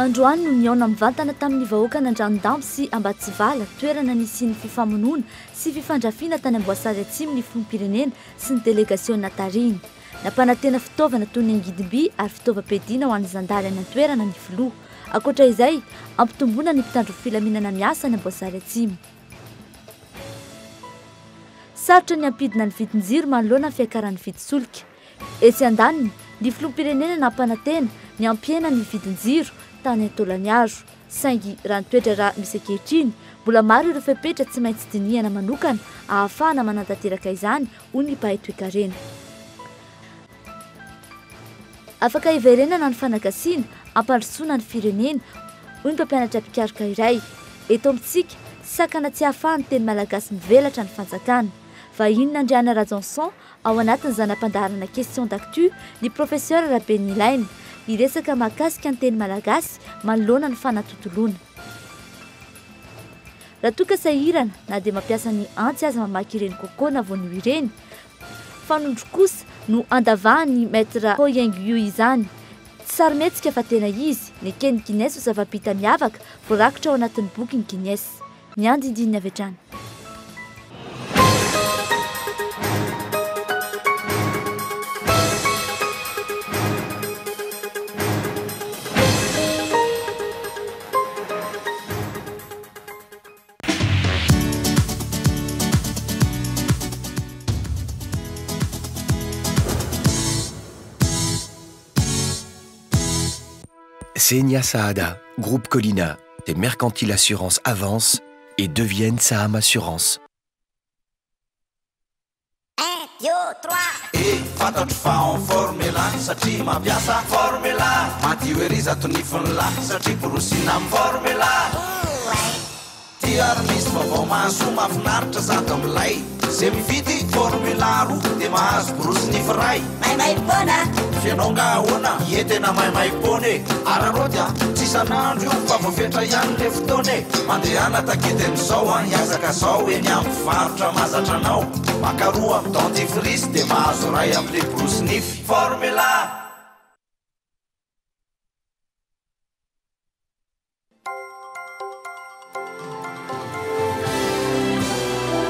Androany no niaona mivantana tamin'ny vahoaka n'Andranomdambo sy Ambatsivala, toerana nisian'ny fifamonoana sy fifandrafiana tany Amboasary Atsimo ny filoham-pirenena sy ny délégation tariny. Nampanantena fitaovana toy ny angidim-by ary fitaovam-piadiana ho an'ny zandary any an-toerana ny filoha. Ankoatra izay, ampitomboana ny mpitandro filaminana miasa any Amboasary Atsimo. Sarotra ny ampidina ny vidin-jiro manoloana ny fiakaran'ny vidin-solika. Etsy andaniny, ny filoham-pirenena nampanantena ny ampiena ny vidin-jiro tany Antolanyazo, saingy raha ny toetra raha misy ankehitriny, mbola maro ireo fepetra tsy maintsy dinihana manokana ahafahana manantanteraka izany hoy ny mpahay toe-karena. Afaka hiverenana ny fanagasiana ampandrosoana ny firenena hoy ny mpampianatra mpikaroka iray. Eto amintsika, sakana tsy ahafahany teny malagasy mivelatra ny fanjakana. Vahiny Andriana Rajanson ao anatin'ny zanam-pandaharana question d'actu ny professeur Rabenilaine iresaka mahakasika ny teny malagasy manoloana ny fanatontoloana. Raha toa ka sahirana na dia mampiasa ny antsy aza mamaky ireny kôkô na voanio ireny, fanondro kosa no andavahan'ny maître Hoyenguio izany. Tsy sarometsika fa tena izy, ny Ken Guinness ho zava-pita miavaka voarakitra ao anatin'ny boky ny Guinness. Ny andindininy avy hatrany. Senia Saada, groupe Colina, des mercantiles assurances avancent et deviennent Saham Assurance. 1, 2, 3. E fantatro fa en formula satria mampiasa formula madio eriza tonifony la satria borosina amin'ny formula tiary misy vaovao mahazo mahafinaritra zato amin'ilay zay mividy formula roa dia mahazo borosiny firay maimai-pona fianao nga ahoana ie tena maimai-pona arareo dia tsy isan'andro io fa voafetra ihany le fotoana mandehana takeden'izao a hiazaka zao eny amin'ny varotra mahazatra anao makaroa amin'ny dentifrice dia mahazo ray amin'le borosynify formula.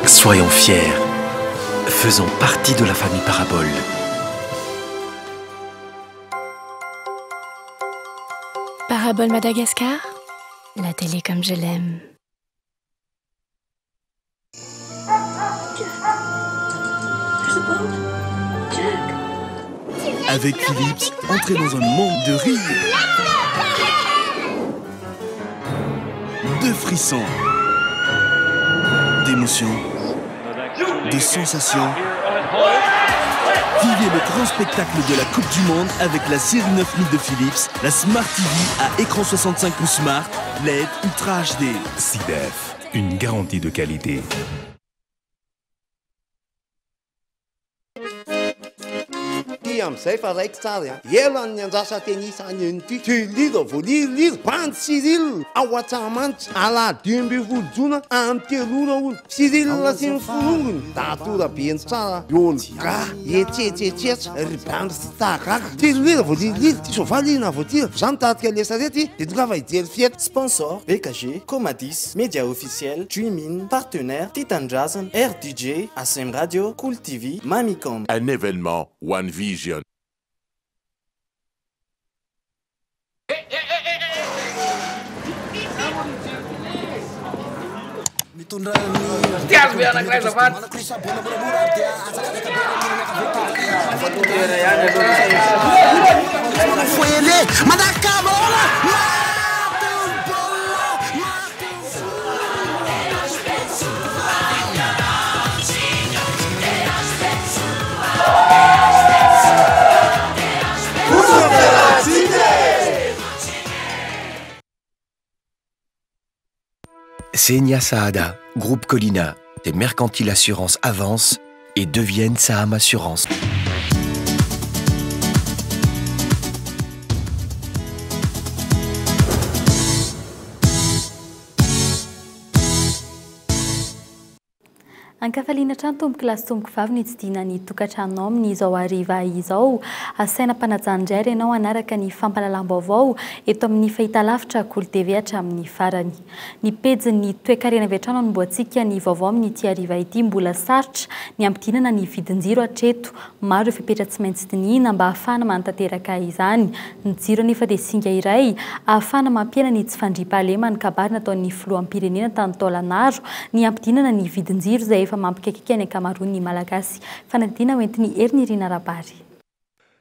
Soyons fiers, faisons partie de la famille Parabole. Parabole Madagascar, la télé comme je l'aime. Avec Philips, entrez dans un monde de rire, de frissons, d'émotions, de sensations. Vivez le grand spectacle de la Coupe du Monde avec la série 9000 de Philips, la Smart TV à écran 65 pouces Smart, LED Ultra HD. SIDEF, une garantie de qualité. Amizay fa raiky tsara ela ny andrasa tenisa any eny ty lira vo liroliro bandy Cyril ao Antsahamanitra ala 12 jona amin'ny telora olo Cyril sy ny folongony da atora be ny tsara olo ga etsetsetsetra ry bandy sy tagaka ty lira vo liroliro ty sovalina vo ty zany tatika lesarety de tonga fa hijery fiety. Sponsor BKG, Comadis, Média officiel, Dreamin, partenaire Titandrazan, RDJ, ASM Radio, Cool TV, Mamicom. Un événement One Vision. Senia Saada, groupe Colina, des mercantiles assurances avancent et deviennent Saham Assurance. Ankafaliana trano tomboky lasy tomboky vavy ny tsidina ny tokantranonao amin'izao hariva izao. Asaina mpanajana ianao anaraka ny fampalalam-baovao eto amin'ny fahitalavitra Kolo TV hatramin'ny farany. Ny pejin'ny toe-karena avy hatrany anomboantsika ny vaovao amin'ny ity hariva ity mbola sarotra ny ampidinana ny vidin-jiro hatreto. Maro ireo fepetra tsy maintsy dinihina mba ahafahana manatanteraka izany. Ny jiro anefa dia singa iray ahafahana mampiana ny tsy fandriam-pahalema ny kabary nataon'ny filoham-pirenena tany Taolagnaro ny ampidinana ny vidin-jiro izay efa mampikaikika ny ankamaroan'ny malagasy. Fanadina hoentiny Erinirina Rabary.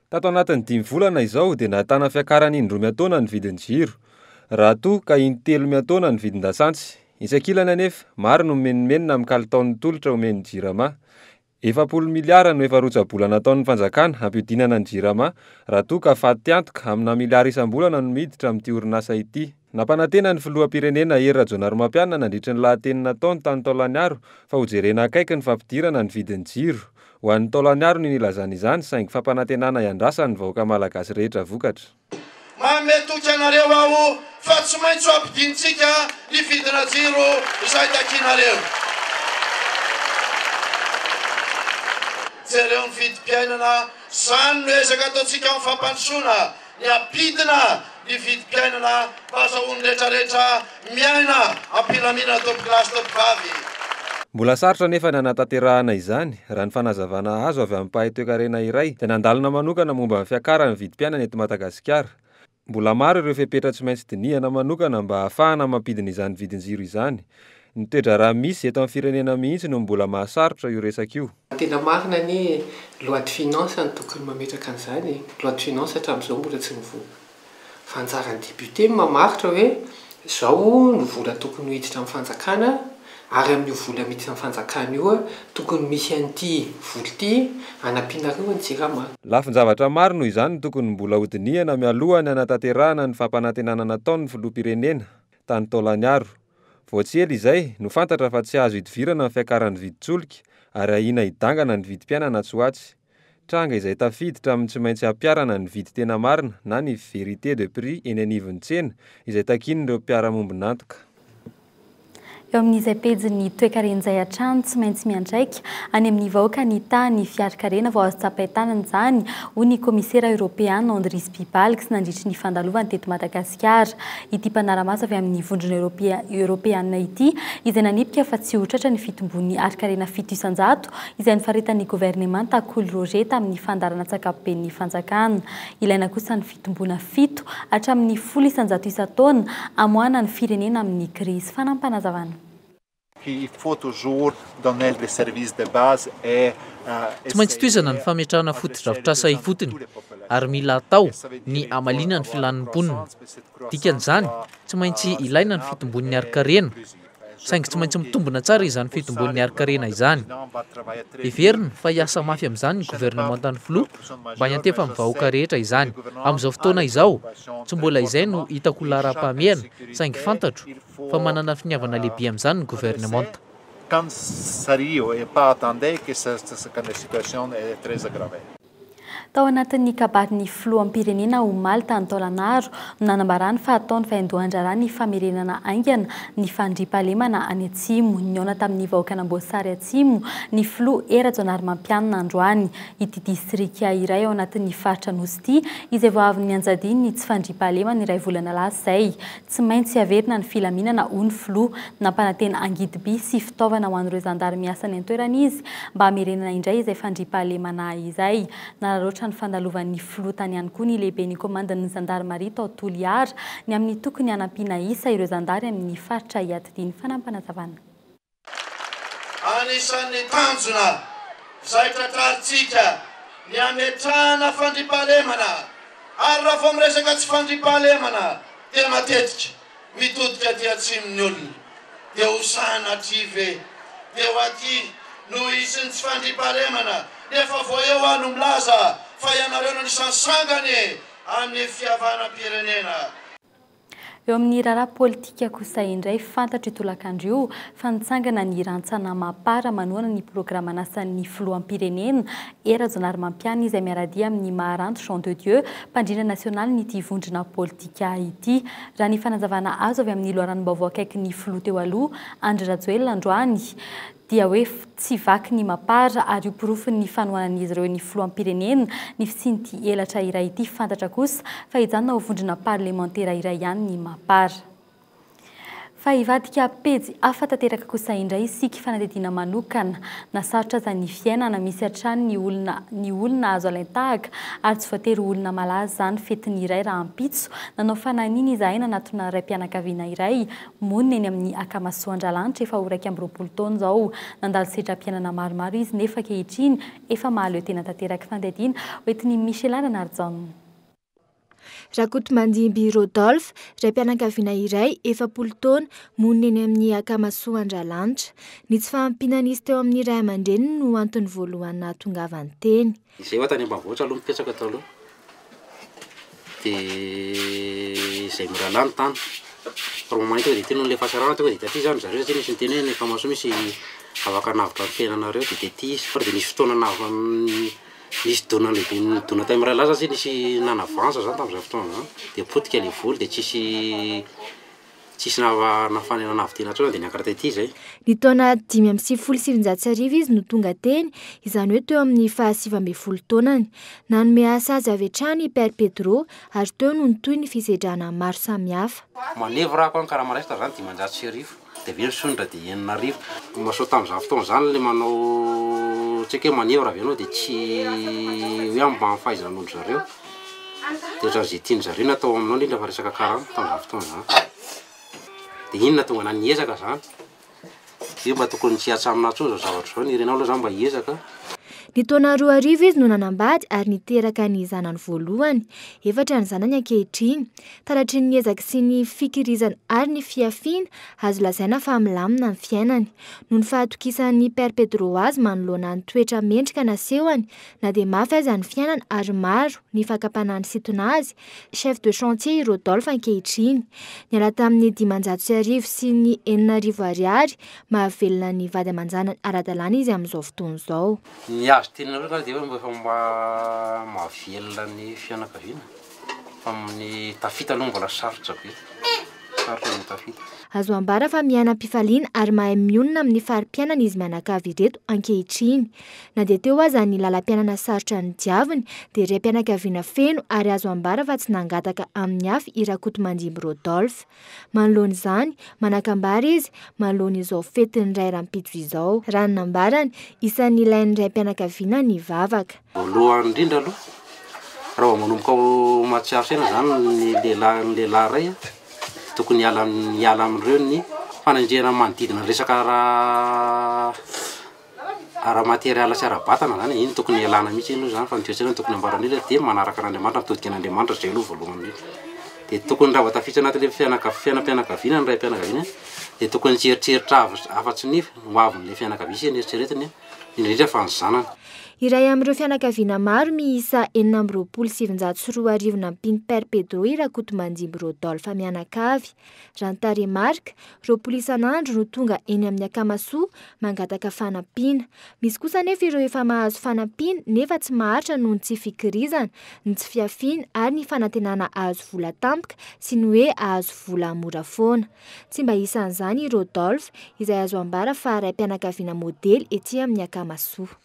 Tato anatin'ny 5 volana izao dia natana fiakarany indroa miataona ny vidin-jiro. Raha toa ka intelo miataona ny vidin-dasantsy. Isakilana anefa maro no menomenina amin'ny kalitaon'ny tolotra omeny jirama. 40 miliara no efa roja-bolana nataon'ny fanjakana hampiodinana ny jirama. Raha toa ka faty antoka amina miliara isam-bolana no miditra amin'ity orinasa ity. Nampanantena ny filoham-pirenena Hery Rajaonarimampianina nandritry ny lahatenina taona tany Taolagnaro fa hojerena akaiky ny fampidirana ny vidin-jiro. Ho an'ny Taolagnaro ny nilazana izany saingy fampanantenana iandrasa ny vahoaka malagasy rehetra vokatra. Mametoky anareo aho fa tsy maintsy ampidintsika ny vidina jiro izay takinareo. Jereo ny vidim-piainana zany no ezaka ataontsika amin'ny fampandrosoana ny ampidina ny vidim-piainana mba azahoany rehetrarehetra miaina ampilamina tompokilasy tompokavy. Mbola sarotra nefa ny anatanterahana izany raha ny fanazavana azo avy amin'ny mpahay toe-karena iray dia nandalina manokana momba ny fiakarana vidim-piainana eto Madagasikara. Mbola maro ireo fepetra tsy maintsy dinihana manokana mba ahafahana mampidina izany vidin-jiro izany. Ny toetra raha misy eto amin'ny firenena mihitsy no mbola mahasarotra io resaka io. Tena marina ny loi de finance no tokony mametraka an'izany. Loi de finance hatramin'izao mbola tsy mivoaka. Fa anjaran'ny député mamaritra hoe izao no vola tokony ho hiditra amin'ny fanjakana ary amin'io vola miditra amin'ny fanjakana io tokony misy an'ity vola ity anampinareo ny jirama. Lafin-javatra maro no izany tokony mbola hodinihana mialoha ny anatanterahana ny fampanantenana nataon'ny filoham-pirenena tany Taolagnaro. Voatsely izay no fantatra fa tsy azo hidivirana ny fiakaran'ny vidin-tsolika ary ahina hidangana ny vidim-piainana tsy hoatsy. Tranga izay tafiditra amin'ny tsy maintsy hampiarana ny vidy tena marina na ny vérité de prix eny anivon'ny tsena izay takin'ireo mpiara-mombon'antoka. Eo amin'izay pejin'ny toe-karena izay hatrany tsy maintsy miandraika any amin'ny vahoaka ny tany fiara-karena vao azo tsapain-tanana izany ho ny komisera Europeana Andris Pibalg sy nandritry ny fandalovany teto Madagasikara. Ity mpanara-maso avy amin'ny vondrona Europeana ity izay nanipika fa tsy hotratra ny fitombon'ny ara-karena 700 izay nifaretan'ny gouvernement Takolo Roger tamin'ny fandarana tsakapoben'ny fanjakana. Ilaina kosa ny fitombona 7 hatramin'ny 100 isan-taona hamoahana ny firenena amin'ny krizy. Fanampanazavana. Il faut toujours donner les services de base et tsy maintsy toizana ny fametrahana foto-drafitrasa ifotony ary mila atao ny amalina ny filanimponina. Dikan'izany tsy maintsy ilaina ny fitombon'ny ara-karena saingy tsy maintsy mitombona tsara izany fitombon'ny ara-karena izany. Heverina fa hiasa mafy amin'izany ny gouvernement tany filoha mba hiantefa amin'ny vahoaka rehetra izany. Amin'izao fotoana izao tsy mbola izay no hitako lara-pahamehana saingy fantatro fa manana finiavana lehibe amin'izany ny gouvernement. Quand sérieux et pas attendez que la situation est très aggravée. Tao anatin'ny kabarin'ny filoham-pirenena omaly tany Taolagnaro nanambarany fa ataony fahaindohan-draharaha ny famerenana aingana ny fandriam-pahalemana any Atsimo. Niona tamin'ny vahoaka an'Amboasary Atsimo ny filoha Hery Rajaonarimampianina androany. Ity distrika iray ao anatin'ny faritra Nosy ity izay vao avy nianjadiny ny tsy fandriam-pahalemana ny iray volana lasa izay. Tsy maintsy averina ny filaminana ho ny filoha nampanantena angidy-by sy fitaovana ho an'ireo zandary miasa ny antoeran'izy mba hamerenana indray izay fandriam-pahalemana izay. Ny fandalovan'ny filoha tany ihany koa ny lehiben'ny komandan'ny zandarmaria tao Toliara ny amin'ny tokony hanampiana isa ireo zandary amin'ny faritra Iatidy. Ny fanampanazavana. Anisan'ny tanjona izay tratrarintsika ny ametrahana fandriam-pahalemana ary raha vao miresaka tsy fandriam-pahalemana dia matetika mitodika aty atsimon'ny olona dia hosana atrive dia ho aty no isin'ny tsy fandriam-pahalemana nefa vao eo ano milaza fa ianareo no nisansangany amin'ny fihavanam-pirenena. Eo amin'ny raharaha politika kosa indray fantatra itolakandro io fa nitsangana ny rantsana mapara manoana ny programa nasan'ny filoham-pirenena Hery Rajaonarimampianina izay miaradia amin'ny Maharanto Jean de Dieu mpandrina nasionaly nyity vondrona politika ity. Raha ny fanazavana azo avy amin'ny loharan'ny baovao akaiky ny filoha teo aloha Andry Rajoelina androany dia hoe tsy vaky ny mapara ary io porofo ny fanohanan'izy ireo ny filoham-pirenena ny fitsinty elatra iray ity fantatra kosa fa hijanona ho vondrona parlementaire iray ihany ny mapara. Fa hivadika pejy hafa tanteraka kosa indray isika fanadidina manokana na sarotra aza ny fiainana misy hatrany ny olona azo alain-tahaka ary tsy voatery olona malaza zany fetiny iray raha ampitso nanao fananina izahay nanatona raim-pianakaviana iray monina eny amin'ny Akamasoandralanitra efa ho 2 taona zao nandalo sedram-piainana maromaro izy nefa kehitriny efa mahaleo tena tanteraka fandadina hoetiny Michelana Narjon. Rakotomandimby Rodolphe, raim-pianakaviana iray 40 taona monina eny amin'ny Akamasoandralanitra. Ny tsy fahampiana izy teo amin'ny ray aman-dreniny no antony voalohany nahatongavany teny. Izay ho tany ambavoatra aloha mipetraka tao aloha. Dia izay miralany tany. Romain teo dia teny le fasarana teo dia taty zany zareo tsy misy miteny hoe ny Akamaso misy afaka navitra ny fiainanareo dia taty izy. Fa dia nisy fotoana nisy dona lehibe dona tamy ray laza nisy nanavansa zany tamin'izay fotoana zany dia potika le voly dia tsisy nafanena navitena tsona dia niakatra taty zay. Ny taona 577 izy no tonga teny, izany hoe teo amin'ny 720 taonany. Nanome asa azy avy hatrany Père Pedro ary teo no nitoy ny fisedrana maro samihafa. Manevra koa ny karamarestra zany 510 dia avy sondra dia 9 maso tamin'izany fotoana zany le manao tsy hoe manevra avy anao dia tsy hoe ambany fahaizan'olo zareo dia ohatrany izay tiany zareo natao aminao indrindra fa resaka karama tamin'izany fotoana zany dia inona tonga na niezaka zany io mba tokony tsy hatsamina tsony zao zavatra zao nirenao aloha zany mba hiezaka. Ny taona 2000 izy no nanambady ary niteraka ny zanany voalohany, 4 ny zanany ankehitriny. Taratry ny ezaka sy ny fikirizana ary ny fiafiana azo lazaina fa milamina ny fiainany. Noho ny fahatokisan'ny Père Pedro azy manoloana ny toetra mendrika nasehony na dia mafy aza ny fiainana ary maro ny fakapanany situna azy, chef de chantier Rodolphe ankehitriny. Niala tamin'ny 500 sy ny 900 ariary mahavelona ny vady aman-janany ara-dalàna izy amin'izao fotoana izao. Azo tenanareo zany dia hoe efa mahavelona ny fianakaviana fa amin'ny tafita aloha mbola sarotra be. Sarotra ny tafita. Azo ambara fa mianam-pifaliana ary mahay mionona amin'ny fari-piainana izy mianakavy ireto ankehitriny. Na dia teo aza ny lalam-piainana sarotra ny diaviny dia raim-pianakaviana feno ary azo ambara fa tsy nangataka amin'ny hafa i Rakotomandimby Rodolphe. Manoloana izany, manakambara izy manoloana izao fetiny ray rampitso izao. Raha ny nambarany, isan'ny ilain'ny raim-pianakaviana ny vavaka. Voalohany indrindra aloha, raha manomboka ao mahatsiaro saina zany ny lehilahy ray tokony hiala amin'ireo ny fanandriana manodidina resaka ara-materiala sy ara-batana zany iny tokony hialana mihitsy aloha zany fa ny toetrany tokony ambaran'ilay dia manaraka an'Andriamanitra mitodika an'Andriamanitra zay aloha voalohany indrindra. Dia tokony raha tafiditra anatin'ilay fianakaviana ny raim-pianakaviana dia tokony tsy eritreritra afa-tsy ny ho avin'ilay fianakaviana sy eritreretiny indrindra fa ny zanany. Iray amin'ireo fianakaviana maro miisa 427 nampiny Père Pedro i Rakotomandimby Rodolphe mianakavy. Raha ny taremarika, 20 isan'andro no tonga eny amin'ny Akamasoa mangataka fanampiana. Misy kosa anefa ireo efa mahazo fanampiana nefa tsy maharitra noho ny tsy fikirizana, ny tsy fiafiana ary ny fanantenana ahazo vola tampoka sy ny hoe ahazo vola mora foana. Tsy mba isan'izany i Rodolphe izay azo ambara fa raim-pianakaviana modely ety amin'ny Akamasoa.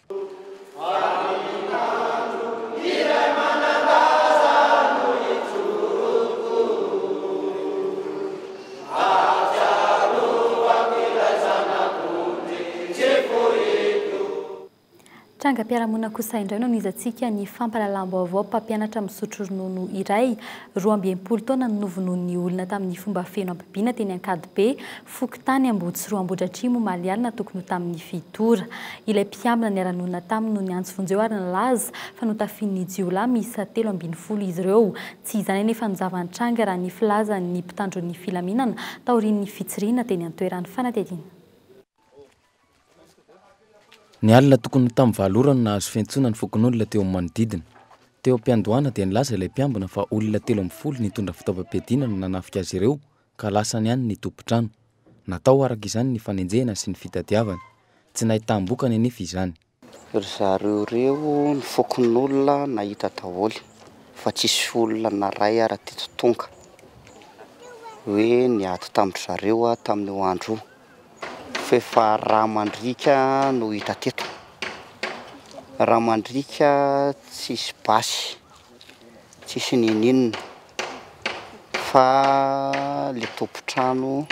Trangam-piarahamonina kosa indray no nizatsika ny fampalalam-baovao mpampianatra misotro ronono iray 12 taona no novonoan'ny olona tamin'ny fomba feno ampibiana teny Ankadibe, Fokontany, Ambotsy Roa, Ambohidratrimo, Malialina tokony ho tamin'ny fitora. Ilay mpiambina niara-nonina taminy no niantso vonjeo ary nalaza fa notafian'ny jiolahy miisa 370 izy ireo. Tsy izany anefa nozavany tranga raha ny filazan'ny mpitandron'ny filaminana taorian'ny fitsirina teny an-toeran'ny fanatediana. Ny alina tokony tamin'ny valorana nahazo fiantsona ny fokon'olona teo amin'ny manodidina. Teo am-piandohana dia nilaza ilay mpiambina fa olona 30 nitondra fitaovam-piadiana no nanafika azy ireo ka lasany ihany ny tompo-trano. Natao araka izany ny fanenjehana sy ny fitadiavana. Tsy nahitambokany anefa izany. Zareo reo ny fokon'olona nahita daholo fa tsisy olona naray ara-teto hoe niady tamin'ny zareo tamin'ny andro fefa ramandrika no hita teto. Ramandrika tsisy basy, tsisy ninina, fa le tompotrano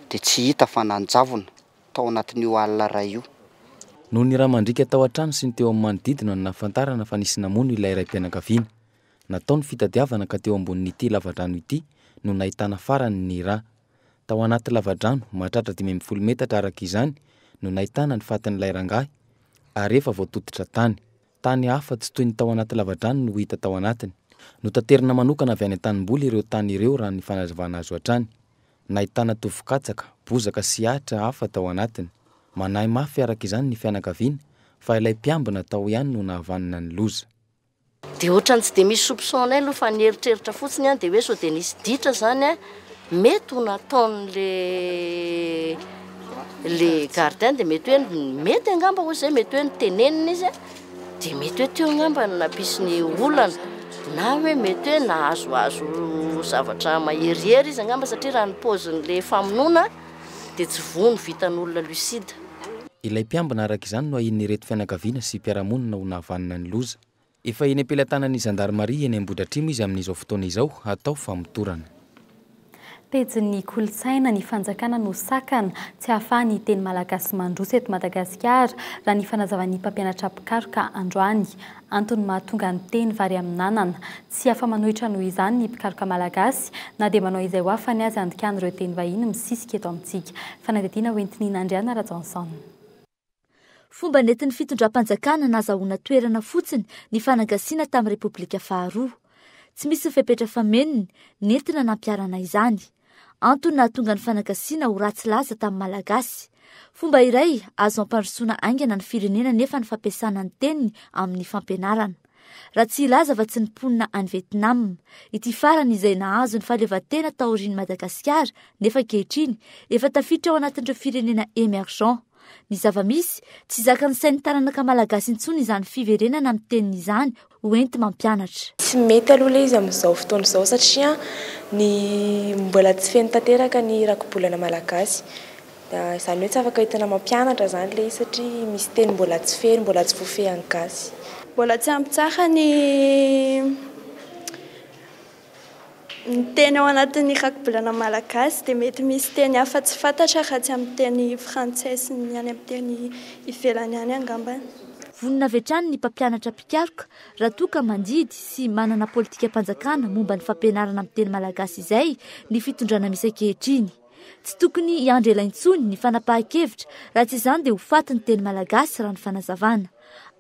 dia tsy hita fa nanjavona tao anatin'io alina ray io. Noho ny ramandrika tao an-trano sy ny teo amin'ny manodidina no nahafantarana fa nisy namono ilay raim-pianakaviana. Natao ny fitadiavana ka teo ambonin'ity lavadrano ity no nahitana farany ny rà. Tao anaty lavadrano mahatratra 5 metatra araka izany no nahitana ny fatin'ilay rangahy ary efa voatotitra tany. Tany hafa tsy toy ny tao anaty lavadrano no hita tao anatiny. Notanterina manokana avy any an-tanimboly ireo tany ireo raha ny fanazavana azo hatrany. Nahitana tovi-katsaka, bozaka sy ahitra hafa tao anatiny. Manahy mafy araka izany ny fianakaviana fa ilay mpiambina tao ihany no nahavanina ny loza. Dia ohatrany tsy dia misy soupçon anay aloha fa nieritreritra fotsiny ihany dia hoe sao dia nisy ditra zany mety ho nataon'le gardien dia mety hoe mety angamba hoy izay mety hoe nitenenina izy dia mety hoe teo angamba nampisy ny olana na hoe mety hoe nahazoazo zavatra maherihery izy angamba satria raha ny paozin'le famonoana dia tsy vono vitan'olona lucide. Ilay mpiambina araka izany no ahin'ny reto fianakaviana sy mpiaramonina ho nahavanina ny loza. Efa eny am-pelantanan'ny zandarmaria eny Ambohidratrimo izy amin'izao fotoana izao atao famotorana. Pejin'ny kolontsaina ny fanjakana no sakana tsy ahafahany teny malagasy mandroso eto Madagasikara raha ny fanazavany mpampianatra mpikaroka androany. Antony mahatonga ny teny vary amin'anana tsy afa-manohitra noho izany ny mpikaroka malagasy na dia manao izay ho afany azy andikany ireo teny vahiny misisika eto amintsika. Fanadidina hoentinina Andriana Rajanson. Fomba nentin'ny fitondram-panjakana nazahoana toerana fotsiny ny fanagasiana tamin'ny Repoblika faharoa. Tsy misy fepetra fameniny nentina nampiarana izany. Antony nahatonga ny fanagasiana ho ratsy laza tamin'ny malagasy. Fomba iray azo ampandrosoana aingana ny firenena nefa ny fampiasana ny teniny amin'ny fampianarana. Raha tsy ilaza fa tsy niponina any Vietnam. Ity farany izay nahazo ny fahaleovantena taorian'i Madagasikara nefa ankehitriny efa tafiditra ao anatin'ireo firenena émergents. Ny zava-misy tsy zakan'ny sainy taranaka malagasy intsony izany fiverenana amin'ny teniny izany ho enti mampianatra. Tsy mety aloha ilay izy amin'izao fotoana izao satria ny mbola tsy feno tanteraka ny rako-bolana malagasy. Izany hoe tsy afaka hitana mampianatra izany ilay izy satria misy teny mbola tsy feno, mbola tsy voafehan'ny gasy. Mbola tsy ampy tsara ny teny ao anatin'ny rako-bolana malagasy dia mety misy teny hafa tsy fantatra raha tsy amin'ny teny frantsay sy ny any amin'ny teny ivelany any angambany. Vonona vetrany ny mpampianatra mpikaroka raha toa ka mandidy sy manana politika mpanjakana momba ny fampianarana amin'ny teny malagasy izay ny fitondrana misy ankehitriny. Tsy tokony hiandry ela intsony ny fanapahan-kevitra raha tsy izany dia ho faty ny teny malagasy raha ny fanazavana.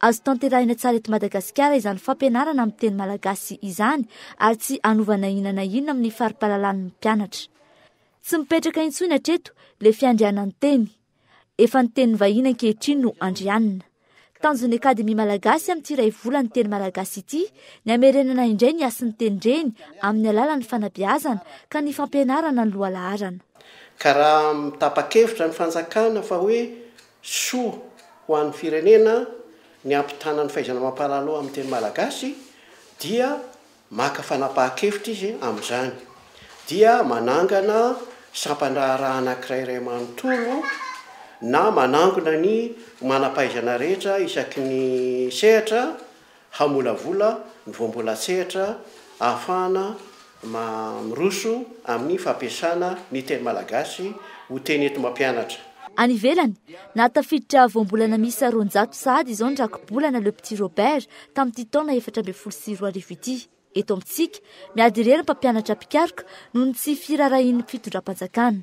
Azo tanterahina tsara eto Madagasikara izany fampianarana amin'ny teny malagasy izany ary tsy anovana inona na inona amin'ny fari-pahalalan'ny mpianatra. Tsy mipetraka intsony hatreto le fiandrianan'ny teny. Efa ny teny vahiny ankehitriny no andrianina. Tanjon'ny Akademia Malagasy amin'ity iray volany teny malagasy ity, ny hamerenana indray ny asin'ny tenindreny amin'ny alalan'ny fanabeazana ka ny fampianarana ny lohalaharana. Ka raha mitapa-kevitra ny fanjakana fa hoe soa ho an'ny firenena ny ampitana ny fahaizana mampahalalo amin'ny teny malagasy dia maka fanapahan-kevitra izy amin'izany. Dia manangana sampandraharaha anankiray iray manontolo na manangona ny manam-pahaizana rehetra isaky ny sehatra hamolavola ny voambola sehatra ahafahana miroso amin'ny fampiasana ny teny malagasy ho teny eto mampianatra. Any ivelany, nahatafiditra voambolana miisa 200 sahady izao ny rako-bolana Le Petit Robert tamin'ity taona 2024 ity. Eto amintsika, miady irery ny mpampianatra mpikaroka noho ny tsy firarahin'ny fitondram-panjakana.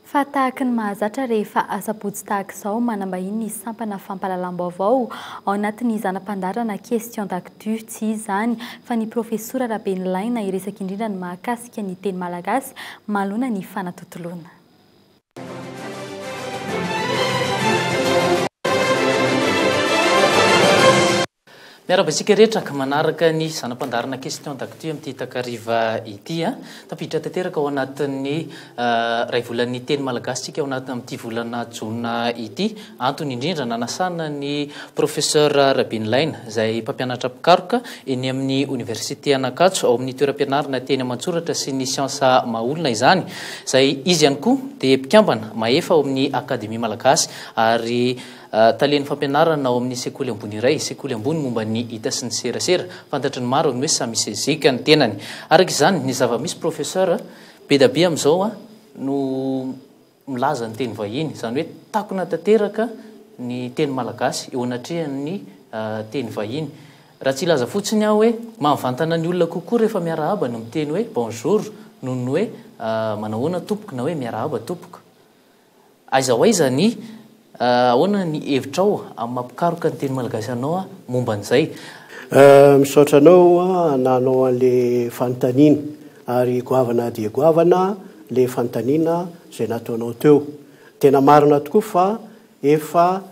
Fa tahaka ny mahazatra rehefa asa-botsy tahaka izao manambahiny ny sampana fampahalalam-baovao ao anatin'ny zanam-pandarana question d'actu tsy izany fa ny profesora Rabenlaina iresaka indrindra ny mahakasika ny teny malagasy malona ny fanatotoloana. miarabantsika rehetra ka manaraka ny zanam-pandarina question d'actu amin'ity takariva ity a tapiditra tanteraka ao anatin'ny ray volan'ny teny malagasitsika ao anatin amin'ity volana jona ity antony indrindra nanasana ny professeur Rabinlaina izay mpampianatra pikaroka eny amin'ny université Anakatso ao amin'ny toeram-pianarana teny aman-tsoratra sy ny siansa maolona izany izay izy ihany koa dia mpikambana maefa ao amin'ny akademia malagasy ary taleny fampianarana ao amin'ny sekoly ambony iray sekoly ambony momba ny hita sy ny serasera fantatry ny maro ny hoe samy sezika ny tenany araka izany ny zava-misy professeur be da be amin'izao a no milaza ny teny vahiny izany hoe takona tanteraka ny teny malagasy eo anatrehan'ny teny vahiny raha tsy ilaza fotsiny aho hoe mahavantana ny olona kokoa rehefa miarahaba no miteny hoe bonjour noho ny hoe manahoana tompoko na hoe miarahaba tompoko aiza ho aiza ny ahoana ny hevitrao amin'ny mampikaroka ny teny malagasy anao a momba an'izay misaotra anao nanao an'le fanontaniana ary goavana dia goavana le fanontaniana zay nataonao teo tena marina tokoa fa efa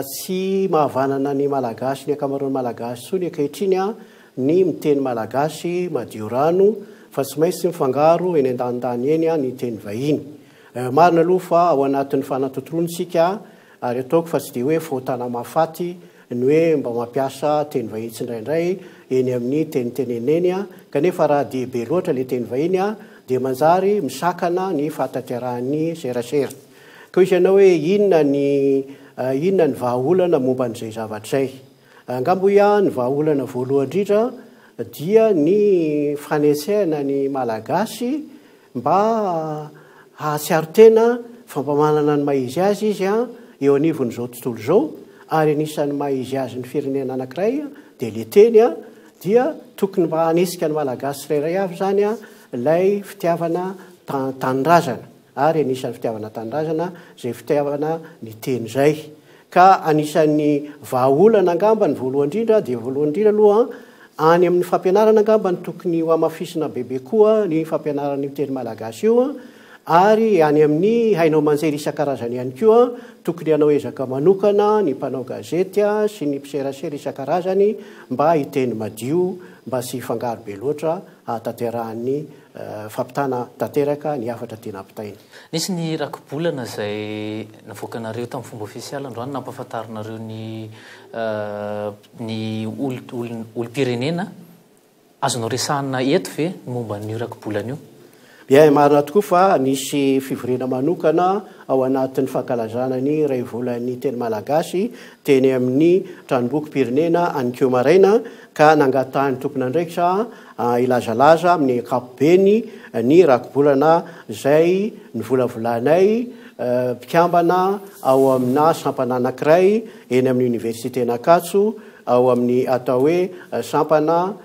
tsy mahavanana ny malagasy ny akamaroan'ny malagasy so ny ankehitriny a ny miteny malagasy madio rano fa tsy maintsy mifangaro eny an-danindany eny a ny teny vahiny marina aloha fa ao anatin'ny fanatontolontsika ary ataoko fa tsy dia hoe fahotana mahafaty ny hoe mba mampiasa teny vahiny tsy indraindray eny amin'ny teniteneneny a kanefa raha dibe loatra le teny vahiny a dia manjary misakana ny fahatanterahany serasera ko izy ianao hoe inona ny vahaolana momba n'izay zavatra izay angambo ia ny vahaolana voalohany indrindra dia ny fanesehana ny malagasy mba hahatsiaro tena fampamanana ny maizy azy izy a eo anivon'izao tontolo izao ary anisan'ny maizy azy ny firenena anankiray dia le teny a dia tokony mba hanesika ny malagasy rairay avy zany a ilay fitiavana tanindrazana ary anisan'ny fitiavana tanindrazana zay fitiavana ny teny zay ka anisan'ny vahaolana angamba ny voalohany indrindra dia voalohany indrindra aloha any amin'ny fampianarana angamba ny tokony ho amafisina bebe koa ny fampianarany teny malagasy io ary any amin'ny hainao manjery isan-karazany ihany koa tokony hanao ezaka manokana ny mpanao gazety sy ny mpiserasera isan-karazany mba hiteny madio mba sy fangaro be loatra hahatanterahany fampitana tanteraka ny afatra tena ampitainy nisy ny rakobolana izay navoakanareo tamin'ny fomba ofisialy androany nampahafantarinareo ny olo-pirenena azonao resahana eto ve momba ny rakobolana io bia marina tokoa fa nisy fivorena manokana ao anatin'ny fankalazana ny ray volan'ny teny malagasy teny amin'ny tranomboky pirenena anykeo maraina ka nangatahany tokony andraikitra ilazalaza amin'ny akapobeny ny rakobolana zay ny volavolanay mpikambana ao amina sampana anankiray eny amin'ny université Nakatso ao amin'ny atao hoe sampana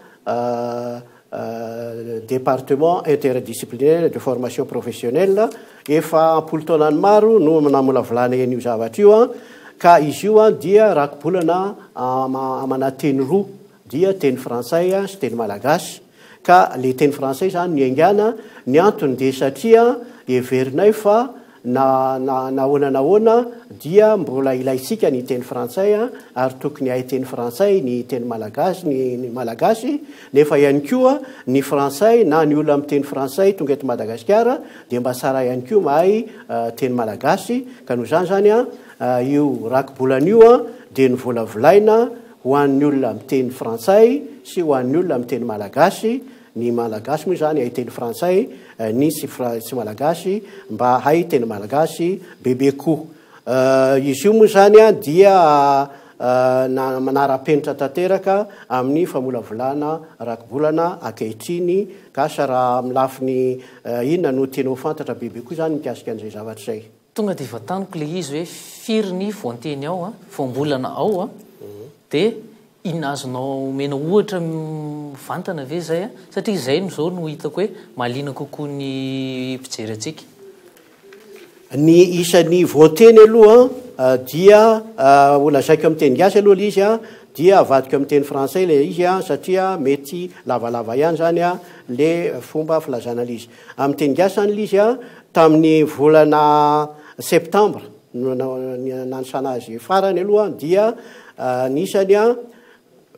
département interdisciplinaire de formation professionnelle efa ampolo taonany maro no namolavolana eny io zavatra io ka izy io dia rakobolana amana teny roa dia teny frantsay sy teny malagasy ka le teny frantsay zany ny aingana ny antony dia satria everinay fa nahoana dia mbola ilaitsika ny teny frantsay ary tokony hay teny frantsay ny teny malagasy ny malagasy nefa ihany koa ny frantsay na ny olona amin'ny teny frantsay tonga eto Madagasikara dia mba tsara ihany koa mahay teny malagasy ka noho izany zany io rakobolana io dia nyvolavolaina ho an'ny olona amin'ny teny frantsay sy ho an'ny olona amin'ny teny malagasy ny malagasy moa zany hay teny frantsay ny tsy malagasy mba hay teny malagasy bebe koa izy io moa zany dia manara-penitra tanteraka amin'ny famolavolana rakobolana ankehitriny ka raha milafiny inona no tena ho fantatra bebe koa zany mikasika an'izay zavatra zay tonga dia vataniko le izy hoe firy ny voanteny ao voambolana ao dia inona azonao mena ohatra vantana ve zay satria izay zao no hitako hoe mahaliana kokoa ny mpijery atsika ny isan'ny voateny aloha dia olazaiko amin'ny teny gasy aloha le izy dia avadika amin'ny teny frantsay le izy satria mety lavalava ihany zany le fomba filazana lizy amin'ny teny gasy zany lizy tamin'ny volana septembre nanisana azy farany aloha dia nisany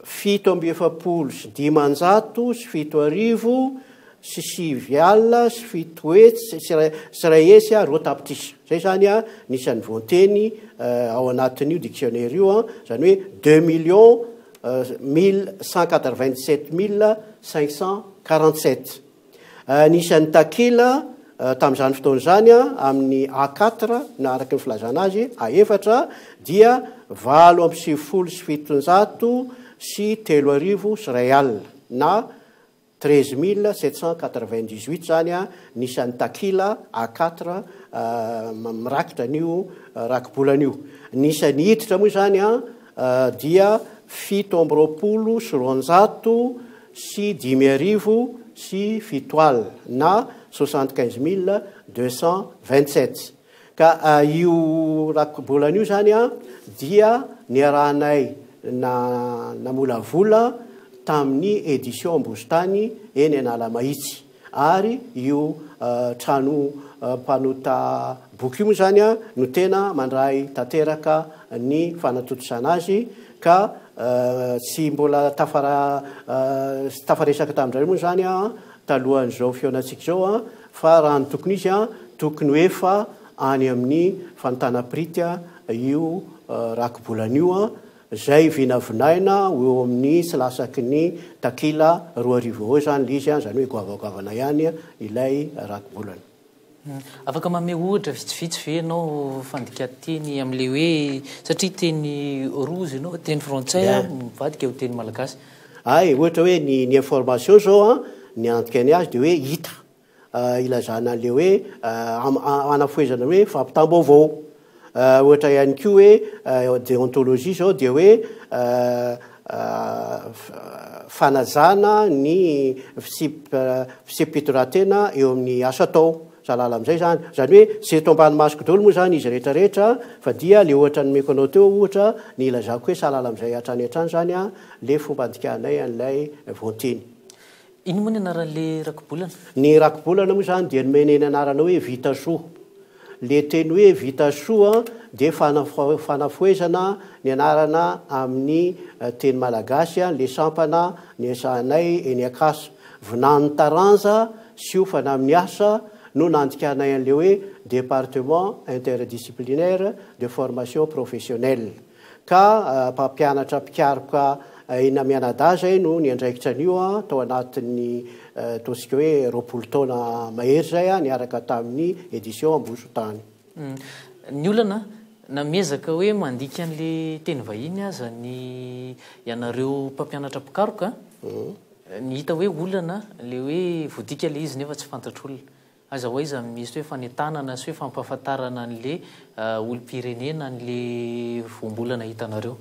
7,7 sy 7,7 sy 7 sy 7 sy ray hesy a 2 tapitrisa zay zany a nisan'ny voanteny ao anatin'io dictionnaire io a zany hoe 2,187,547 nisan'ny takila tamin'izany fotoana zany a amin'ny A4 na araky ny filazana azy A4 dia 8,70 sy 700 sy 3,000 sy ray alina na 13,798 zany a nisan'ny takila A4 mirakitra an'io rakibolan'io. Nisan'ny hiditra moa zany a dia 7,20 sy 200 sy 5,000 sy 7 alina na 75,227. Ka io rakibolan'io zany a dia niarahanay namolavola tamin'ny édition Ambositany eny Analamahitsy ary io trano mpanota boky io moa zany a no tena mandray tanteraka ny fanatotosana azy ka tsy mbola tafaresaka tamin'izay moa zany a talohan'izao fionatsika zao a fa raha ny tokony izy a tokony hoe fa any amin'ny fanontana prity io rakibolan'io a zay vinavinaina eo amin'ny tsy lasaky ny takila 2,000 eo zany le izy a zany hoe goavagoavana ihany ilay rakibolana. Afaka mame ohatra vitsivitsy ve ianao fandika teny amin'le hoe satria teny rozy ianao teny frantsay mivadika ho teny malagasy. Ay ohatra hoe ny information zao a ny antikany azy de hoe hita ilazana an'le hoe anafoezana hoe fampitam-baovao. Ohatra ihany koa hoe déontologie zao dia hoe fanazana ny fisipitoratena eo amin'ny asa atao salala amin'izay zany zany hoe sy eto ambany masoko daholo moa zany izy rehetrarehetra fa dia le ohatra ny meko anao teo ohatra ny ilazako hoe salala amin'izay hatrany hatrany zany a le fomba andikanay an'ilay voanteny. Ino moa ny anaran'le rakibolana? Ny rakibolana moa zany dia nomeneny anarana hoe vita soa. Le teny hoe vita soa dia fanafoezana ny anarana amin'ny teny malagasy le sampana ny asahanay eny akasa vinany taranja sy ofana amin'ny asa no nandikanay an'le hoe département interdisciplinaire de formation professionnelle ka mpampianatra mpikaroka eny amianada zay no ny andraikitra an'io a tao anatin'ny tosika hoe 20 taona mahery zay a niaraka tamin'ny édition Ambositany. Ny olana namezaka hoe mandika an'le teny vahiny aza ny ianareo mpampianatra mpikaroka ny hita hoe olana le hoe voadika le izy nefa tsy fantatr'olona aza ho aiza misy hoe fanetanana sy hoe fampahafantarana an'le olom-pirenena an'le voambolana hitanareo.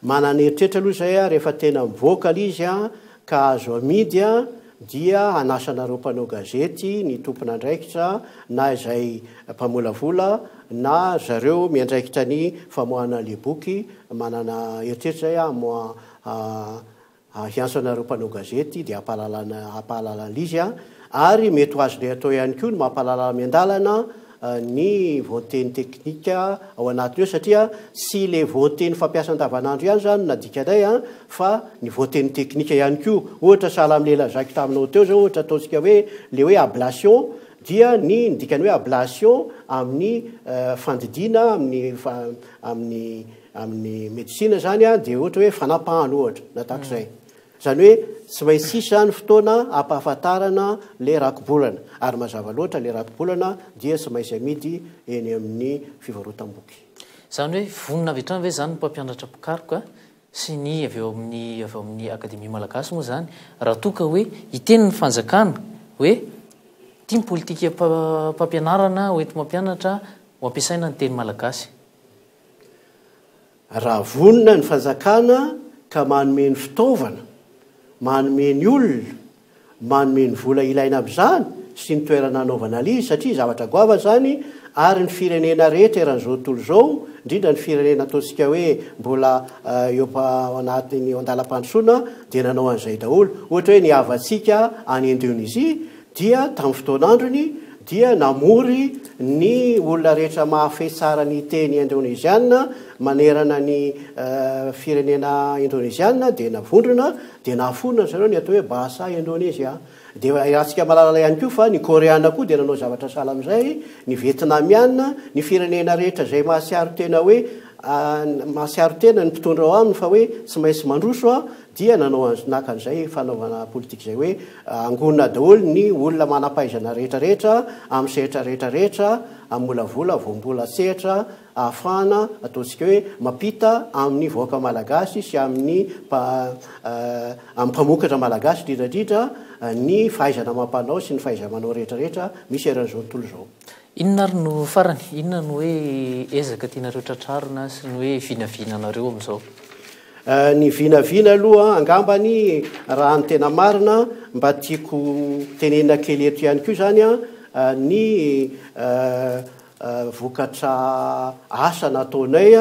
Manana eritreritra aloha zay a rehefa tena mivoaka izy a ka azo amidy a dia anasanareo mpanao gazety ny tompona andraikitra na izay mpamolavola na zareo miandraikitra ny famoahana le boky manana eritreritra zay a hianso anareo mpanao gazety dia hampahalalana izy a ary mety ho azonay atao ihany koa ny mampahalala miandalana ny voanteny teknika ao anatiny eo satria sy le voanteny fampiasa andavanandro ihany zany nadikanay a fa ny voanteny teknika ihany koa ohatra sahala amin'le lazaki taminao teo zao ohatra ataontsika hoe le hoe ablation dia ny dikany hoe ablation amin'ny fandidina amin'ny médecine zany a dia ohatra hoe fanapahana ohatra natak'izay zany hoe tsy maintsy sisy zany fotoana ampahafantarana le rakibolana ary mazava loatra le rakibolana dia tsy maintsy amidy eny amin'ny fivarotam-boky. Zany hoe vonona avy hatrany ve zany mpampianatra mpikaroka sy ny avy eo amin'ny akademia malagasy moa zany raha toa ka hoe hiteny ny fanjakana hoe tia politika mpampianarana hoenty mampianatra ho ampiasaina ny teny malagasy. Raha vonona ny fanjakana ka manome ny fitaovana manome ny olona manome ny vola ilaina amin'izany sy ny toerana anaovana izy satria zavatra goava zany ary ny firenena rehetra eran'izao tontolo zao indrindra ny firenena ataontsika hoe mbola eo anatiny andalam-pandrosoana dia nanao an'izay daholo ohatra hoe ny havatsika any Indonésia dia tamin'ny fotoan'androny dia namory ny olona rehetra mahafehy tsara ny teny indonésiana manerana ny firenena indonésiana dia navondrona dia nahafonona zareo ny atao hoe bahasa indonésia dia rahantsika malalala ihany koa fa ny koreana koa dia nanao zavatra sala amin'izay ny vietnamiana ny firenena rehetra zay mahasiaro tena hoe mahasiaro tena ny mpitondra ao aminy fa hoe tsy maintsy mandroso a dia nanao naka an'izay fanaovana politika zay hoe angonina daholo ny olona manampaizana rehetrarehetra amin'ny sehatra rehetrarehetra amolavola voambola sehatra ahafahana ataontsika hoe mapita amin'ny vahoaka malagasy sy amin'ny mpamokatra malagasy dridradritra ny fahaizana mampanao sy ny fahaizamanao rehetrarehetra misy eran'izao tontolo zao. Inona ary no farany inona no hoe ezaka tianareo tratrarina sy ny hoe vinavinanareo amin'izao? Ny vinavina aloha angambany raha ny tena marina mba tiako tenenina kely eto ihany koa zany a ny vokatra asa nataonay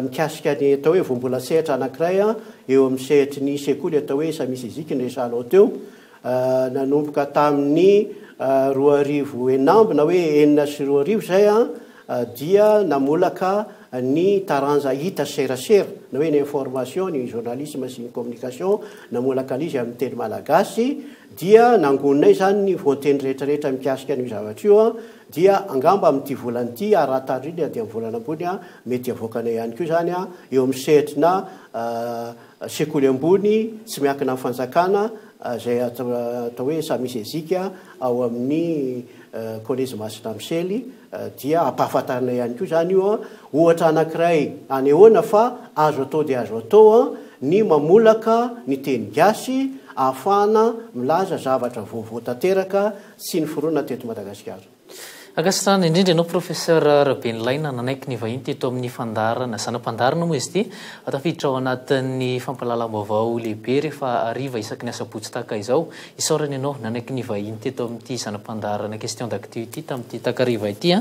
mikasika ny atao hoe voambola sehatra anankiray eo amin'ny sehatry ny sekoly atao hoe samisy eziky ny resanao teo nanomboka tamin'ny 2009 na hoe 2009 zay dia namolaka ny taranja hita serasera na hoe ny information ny journalisme sy ny communication namolaka an'izy amin'ny teny malagasy dia nangononay zany ny voateny rehetrarehetra mikasika ny zavatra io dia angamba amin'ity volanyity arahatandriny dia amin'ny volana ambony mety avoakanay ihany koa zany eo amin'ny sehatrina sekoly ambony tsy miankina amin'ny fanjakana zay atao hoe samisy ezika ao amin'ny collège masina misely dia ampahafantarana ihany koa zany io ohatra anankiray anehoana fa azo atao dia azo atao ny mamolaka ny teny gasy ahafahana milaza zavatra vaovao tanteraka sy ny foronina teto Madagasikara. Akasitrana indrindra ianao professeur Rabenilaina nanaiky ny vahiny teto amin'ny fandarana zanam-pandarana moa izy ity atafiditra ao anatin'ny fampalalam-baovao lehibe rehefa ariva isaky ny asabotsy tahaka izao isaorana ianao nanaiky ny vahiny teto amin'ity zanam-pandarana question d'actualité tamin'ity takariva ity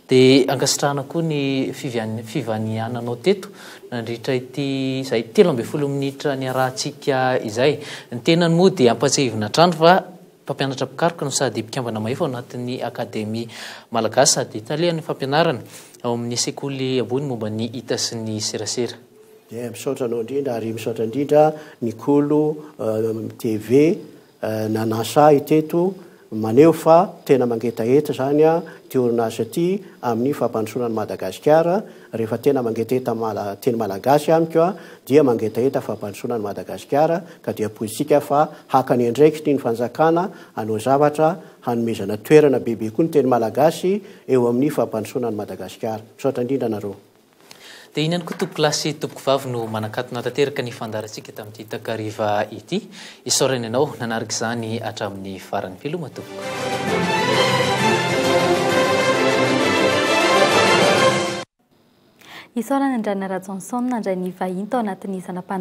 dia ankasitrahana koa ny fivaniananao teto nandritra ity zay 13 minitra ny arahantsika izay ny tenany moa dia ampatsahivina trano fa fampianatra pikaroka no sady mpikambana maefa ao anatin'ny akademia malagasy sady italian'ny fampianarana ao amin'ny sekoly ambony momba ny hita sy ny serasera. Dia misaotra anao indrindra ary misaotra indrindra Nikolo TV nanasa iteto maneho fa tena mangetaheta zany ty orinasa ty amin'ny fampandrosoana ny Madagasikara rehefa tena mangetaheta teny malagasy amiko dia mangetaheta fampandrosoana ny Madagasikara ka dia poizitsika fa hakany andraikitry ny fanjakana hanao zavatra hanomezana toerana bebe koa ny teny malagasy eo amin'ny fampandrosoana ny Madagasikara. Misaotra indrindra nareo. Dia iny ihany koa tompoko lasy tompoko vavy no manakatona tanteraka ny fandarantsika tamin'ity takariva ity isaorana ianao nanaraka izany hatramin'ny farany filoma tompoko. Isaorana Andriana Rajanson nandray ny vahiny tao anatin'ny zanam-pandarana